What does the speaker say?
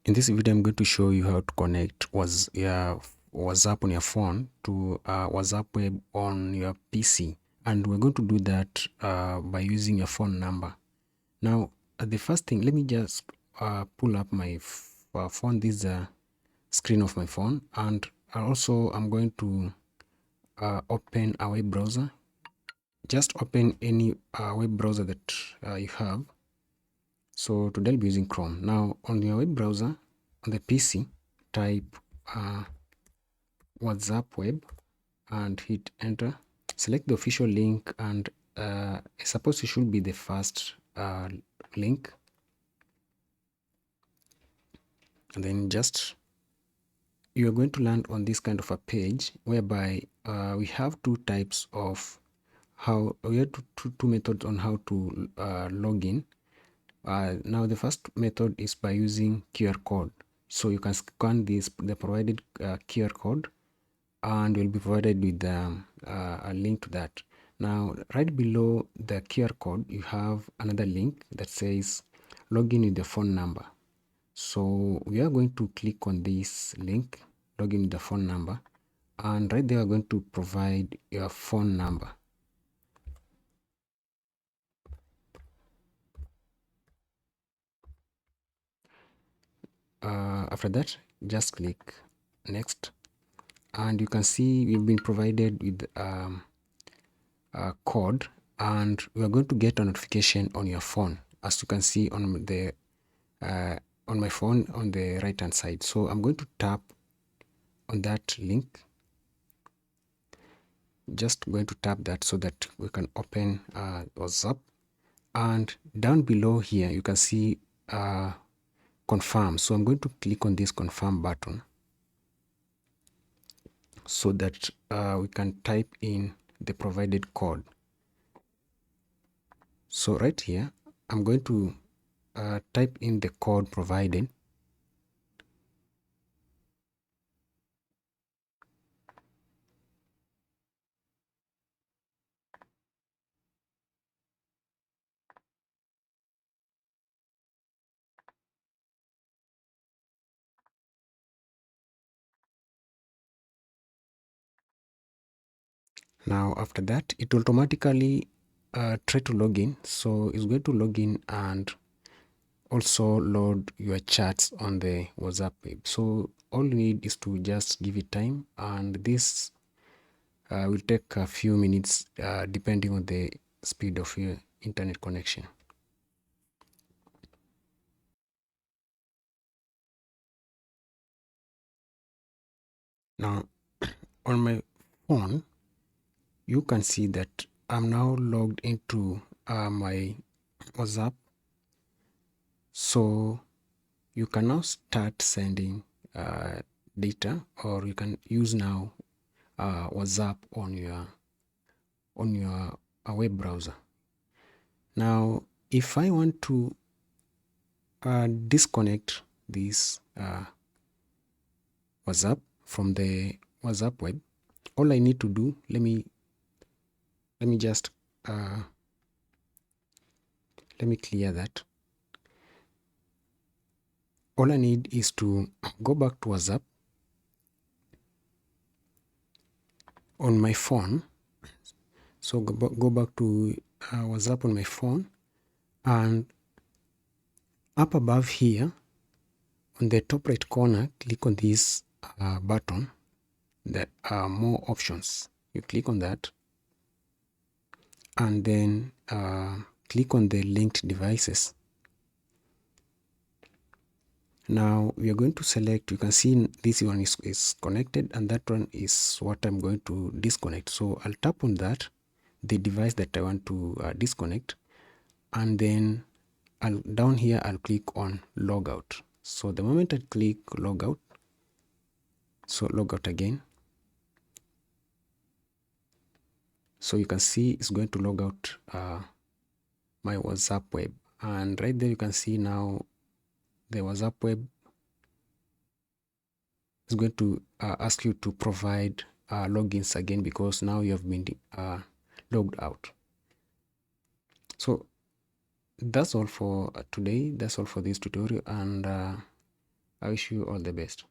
In this video, I'm going to show you how to connect WhatsApp on your phone to WhatsApp web on your PC. And we're going to do that by using your phone number. Now, the first thing, let me just pull up my phone. This is the screen of my phone. And also, I'm going to open a web browser. Just open any web browser that you have. So today I'll be using Chrome. Now, on your web browser, on the PC, type WhatsApp web and hit enter. Select the official link, and I suppose it should be the first link, and then just you are going to land on this kind of a page whereby we have two types of how we have two methods on how to log in. Now the first method is by using QR code. So you can scan the provided QR code, and will be provided with a link to that. Now, right below the QR code, you have another link that says login with the phone number. So we are going to click on this link, login with the phone number, and right there, we're going to provide your phone number. After that, just click next, and you can see we've been provided with a code, and we are going to get a notification on your phone, as you can see on the on my phone on the right hand side. So I'm going to tap on that link, just going to tap that so that we can open WhatsApp, and down below here you can see confirm. So I'm going to click on this confirm button so that we can type in the provided code. So right here I'm going to type in the code provided. Now after that, it will automatically try to log in. So it's going to log in and also load your chats on the WhatsApp web. So all you need is to just give it time, and this will take a few minutes depending on the speed of your internet connection. Now on my phone, you can see that I'm now logged into my WhatsApp. So you can now start sending data, or you can use now WhatsApp on your web browser. Now, if I want to disconnect this WhatsApp from the WhatsApp web, all I need to do, let me just let me clear that. All I need is to go back to WhatsApp on my phone. So go back to WhatsApp on my phone, and up above here on the top right corner, click on this button. There are more options. You click on that, and then click on the linked devices. Now we are going to select, you can see this one is connected, and that one is what I'm going to disconnect. So I'll tap on that, the device that I want to disconnect, and then down here I'll click on logout. So the moment I click logout, so logout again, so you can see it's going to log out my WhatsApp web, and right there you can see now the WhatsApp web is going to ask you to provide logins again, because now you have been logged out. So that's all for today. That's all for this tutorial, and I wish you all the best.